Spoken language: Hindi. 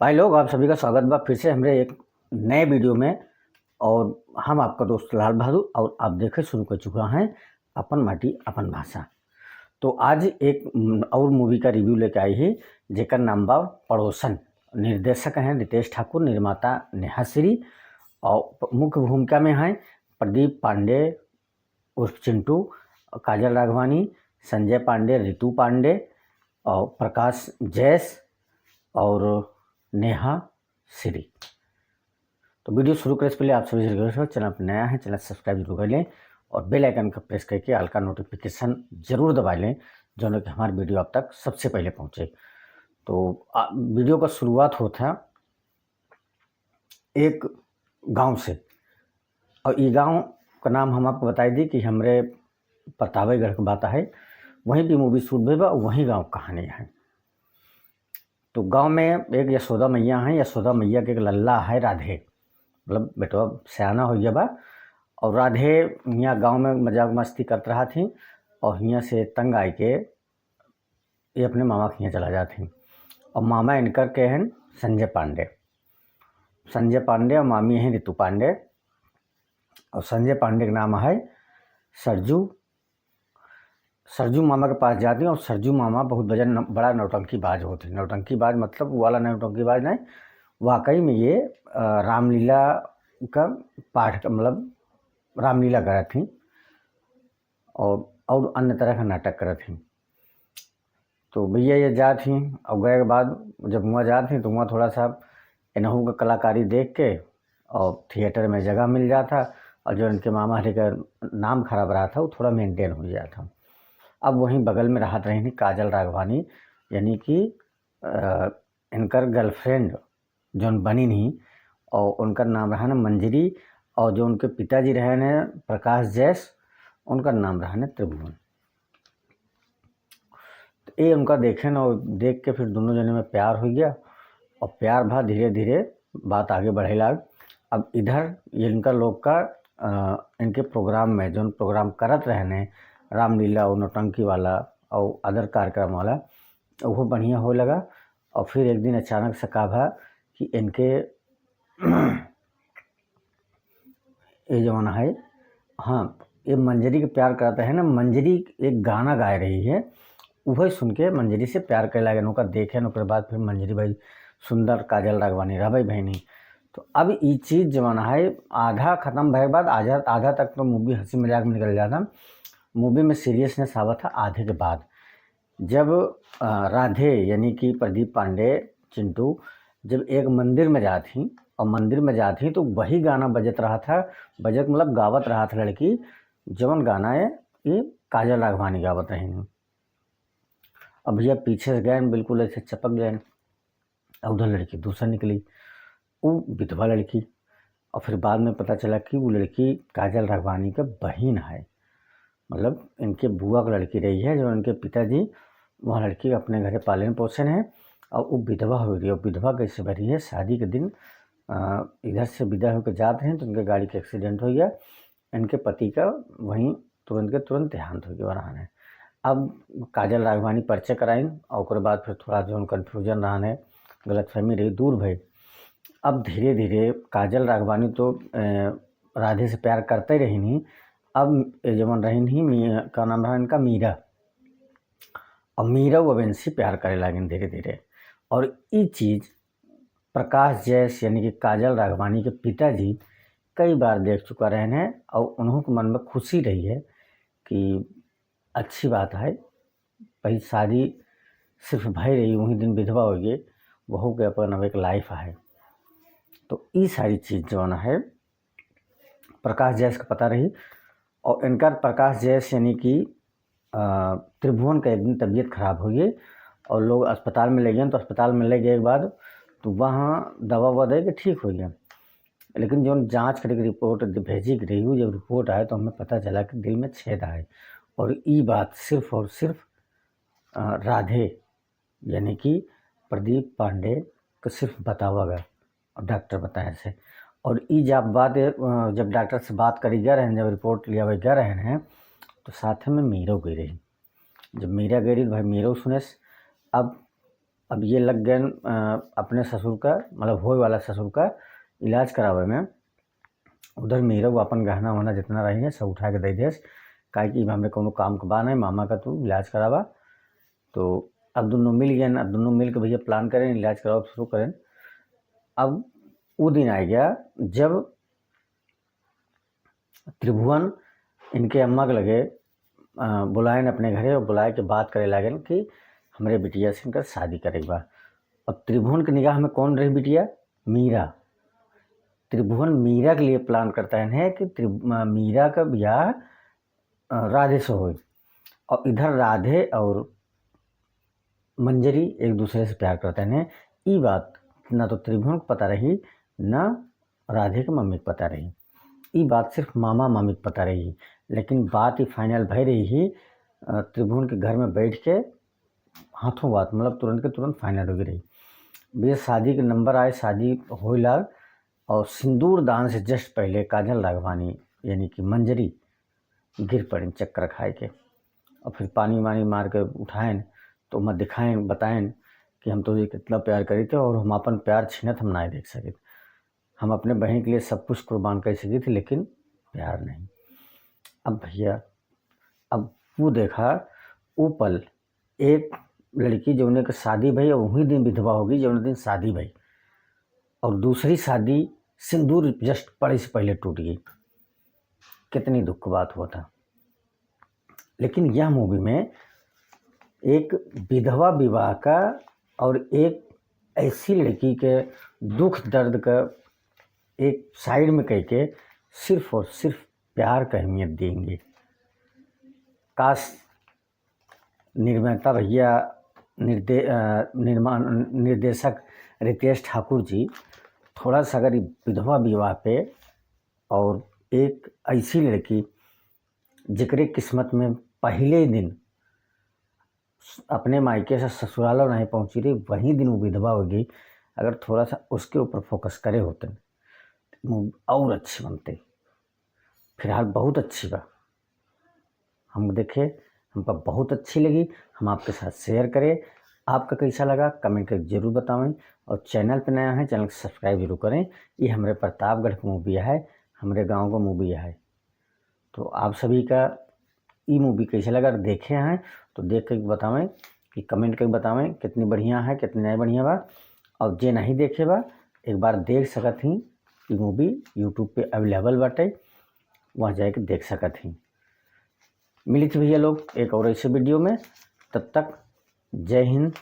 भाई लोग, आप सभी का स्वागत बा फिर से हमारे एक नए वीडियो में। और हम आपका दोस्त लाल बहादुर और आप देखे शुरू कर चुका हैं अपन माटी अपन भाषा। तो आज एक और मूवी का रिव्यू लेके आई है जेकर नाम बा पड़ोसन। निर्देशक हैं रितेश ठाकुर, निर्माता नेहा श्री और मुख्य भूमिका में हैं प्रदीप पांडे उर्फ चिंटू, काजल राघवानी, संजय पांडे, रितु पांडे और प्रकाश जैस और नेहा श्री। तो वीडियो शुरू करने से पहले आप सभी रिक्वेस्ट, चैनल पर नया है चैनल सब्सक्राइब जरूर कर लें और बेल आइकन का प्रेस करके ऑल का नोटिफिकेशन जरूर दबा लें, जो कि हमारी वीडियो आप तक सबसे पहले पहुंचे। तो वीडियो का शुरुआत होता एक गांव से, और ये गांव का नाम हम आपको बताई दी कि हमारे प्रतापगढ़ की बात है, वहीं भी मूवी शूट भी बा, वहीं गाँव कहानी है। तो गांव में एक यशोदा मैया हैं, यशोदा मैया के एक लल्ला है राधे, मतलब बेटवा सयाना हो गया बा। और राधे यहाँ गांव में मजाक मस्ती करते रहा थी और यहाँ से तंग आए के ये अपने मामा के यहाँ चला जाती। और मामा इनकर के हैं संजय पांडे, संजय पांडे और मामी हैं रितु पांडे। और संजय पांडे का नाम है सरजू। सरजू मामा के पास जाती हैं और सरजू मामा बहुत बड़ा नौटंकीबाज होते हैं। नौटंकीबाज मतलब वो वाला नौटंकीबाज नहीं, वाकई में ये रामलीला का पाठ मतलब रामलीला करा थी और अन्य तरह का नाटक करा थी। तो भैया ये जा थी और गए के बाद जब वहाँ जा थी तो वहाँ थोड़ा सा इन्हों का कलाकारी देख के और थिएटर में जगह मिल जाता और जो इनके मामा हरे का नाम खराब रहा था वो थोड़ा मेंटेन हो गया था। अब वहीं बगल में रहत रही थी काजल राघवानी, यानी कि इनकर गर्लफ्रेंड जौन बनी नहीं, और उनका नाम रहा ना मंजरी। और जो उनके पिताजी रहे ने प्रकाश जैस, उनका नाम रहा ने त्रिभुवन। तो ये उनका देखे न, और देख के फिर दोनों जने में प्यार हो गया और प्यार भा धीरे धीरे बात आगे बढ़े लाग। अब इधर ये इनका लोग का इनके प्रोग्राम में जो प्रोग्राम करत रहने रामलीला और नौटंकी वाला और अदर कार्यक्रम वाला, वो बढ़िया हो लगा। और फिर एक दिन अचानक से कहा भा कि इनके ये जमाना है, हाँ ये मंजरी के प्यार करता है ना, मंजरी एक गाना गा रही है, वही सुन के मंजरी से प्यार करे लगे। नौका देखे न बाद फिर मंजरी भाई सुंदर काजल राघवानी रहा भाई बहनी। तो अब ये चीज़ जमाना है आधा ख़त्म भए बाद आधा तक तो मूवी हंसी मजाक में निकल जाता, मूवी में सीरियसनेस आवा था आधे के बाद। जब राधे यानी कि प्रदीप पांडे चिंटू जब एक मंदिर में जाती और मंदिर में जाती तो वही गाना बजत रहा था, बजत मतलब गावत रहा था लड़की, जवन गाना है ये काजल राघवानी गावत रही। अब भैया पीछे से गए बिल्कुल ऐसे चपक गए, उधर लड़की दूसरा निकली, वो विधवा लड़की। और फिर बाद में पता चला कि वो लड़की काजल राघवानी का बहन है, मतलब इनके बुआ की लड़की रही है, जो इनके पिताजी वहाँ लड़की अपने घर पालन पोषण है और वो विधवा हो रही है। विधवा कैसे भरी है, शादी के दिन इधर से विदा होकर जाते हैं तो उनके गाड़ी का एक्सीडेंट हो गया, इनके पति का वहीं तुरंत के तुरंत देहांत हो गया रहने। अब काजल राघवानी परिचय कराई और उसके बाद फिर थोड़ा जो कन्फ्यूजन रहने, गलतफहमी रही, दूर भई। अब धीरे धीरे काजल राघवानी तो राधे से प्यार करते रही नहीं, अब जमन रही नहीं का नाम रहा इनका मीरा, और मीरा वो इनसे प्यार करे लगे धीरे धीरे। और ये चीज़ प्रकाश जैस यानी कि काजल राघवानी के पिताजी कई बार देख चुका रहे हैं और उन्हों के मन में खुशी रही है कि अच्छी बात है भाई, शादी सिर्फ भाई रही वही दिन विधवा हो गई, बहू के अपन अब एक लाइफ है। तो ये सारी चीज़ जो है प्रकाश जैस को पता रही। और इनका प्रकाश जैस यानी कि त्रिभुवन का एक दिन तबीयत खराब हो गई और लोग अस्पताल में ले गए। तो अस्पताल में ले गए के बाद तो वहाँ दवा ववा दे के ठीक हो गया, लेकिन जो जांच करके रिपोर्ट भेजी रही हुई, जब रिपोर्ट आए तो हमें पता चला कि दिल में छेद आए। और ये बात सिर्फ और सिर्फ राधे यानी कि प्रदीप पांडे को सिर्फ बतावा गया और डॉक्टर बताया से। और ये जब बात जब डॉक्टर से बात करी गए रहे, जब रिपोर्ट लिया हुआ गए रहे हैं, तो साथ में मीरो गई रही। जब मीरा गई रही तो भाई मीरो सुने। अब अब ये लग गए अपने ससुर का मतलब होए वाला ससुर का इलाज करावे में। उधर मीरा अपन गहना वहना जितना रही है सब उठा के दे देस, काहे कि हमरे कोनो काम के बा नहीं, मामा का तू इलाज करावा। तो अब दोनों मिल गए, अब दोनों मिल के भैया प्लान करें इलाज कराओ शुरू करें। अब वो दिन आ गया जब त्रिभुवन इनके अम्मा के लगे बुलाएन अपने घरे और बुलाए के बात करे लागन कि हमरे बिटिया से इनकर शादी करेगा बा। और त्रिभुवन की निगाह में कौन रही बिटिया? मीरा। त्रिभुवन मीरा के लिए प्लान करता है कि मीरा का ब्याह राधे से हो। और इधर राधे और मंजरी एक दूसरे से प्यार करते हैं। ये बात ना तो त्रिभुवन को पता रही ना राधे के मम्मी को पता रही, ये बात सिर्फ मामा मामी को पता रही। लेकिन बात ही फाइनल भई रही ही त्रिभुवन के घर में बैठ के हाथों बात मतलब तुरंत के तुरंत फाइनल हो गई रही। भैया शादी के नंबर आए, शादी हो लाग और सिंदूर दान से जस्ट पहले काजल राघवानी यानी कि मंजरी गिर पड़ी चक्कर खाए के। और फिर पानी वानी मार के उठाएं तो मत दिखाएं बताएं कि हम तो ये कितना प्यार करी थे और हम अपन प्यार छीनत हम ना देख सके। हम अपने बहन के लिए सब कुछ कुर्बान कर सकी थी लेकिन प्यार नहीं। अब भैया अब वो देखा वो पल एक लड़की जो उन्हें शादी भई और वही दिन विधवा होगी जो दिन शादी भई, और दूसरी शादी सिंदूर जस्ट पड़े से पहले टूट गई। कितनी दुख की बात हुआ था। लेकिन यह मूवी में एक विधवा विवाह का और एक ऐसी लड़की के दुख दर्द का एक साइड में कह के सिर्फ और सिर्फ प्यार का अहमियत देंगे। काश निर्माता भैया निर्देशक रितेश ठाकुर जी थोड़ा सा अगर विधवा विवाह पे और एक ऐसी लड़की जिक्र किस्मत में पहले ही दिन अपने मायके से ससुराल नहीं पहुंची रही, वही दिन वो विधवा हो गई, अगर थोड़ा सा उसके ऊपर फोकस करे होते तो और अच्छी बनते। फिलहाल बहुत अच्छी बा, हम देखे हमको बहुत अच्छी लगी, हम आपके साथ शेयर करें। आपका कैसा लगा कमेंट करके ज़रूर बताएं और चैनल पर नया है चैनल को सब्सक्राइब जरूर करें। ये हमारे प्रतापगढ़ का मूवी है, हमारे गांव का मूवी है। तो आप सभी का ये मूवी कैसा लगा देखे हैं तो देख कर बताएं कि कमेंट करके बताएं कितनी बढ़िया है कितनी नहीं बढ़िया बा। और जे नहीं देखे बा एक बार देख सकत ही, ये मूवी यूट्यूब पे अवेलेबल बाटे, वहाँ जाके देख सकत ही। मिली थी भैया लोग एक और ऐसे वीडियो में, तब तक जय हिंद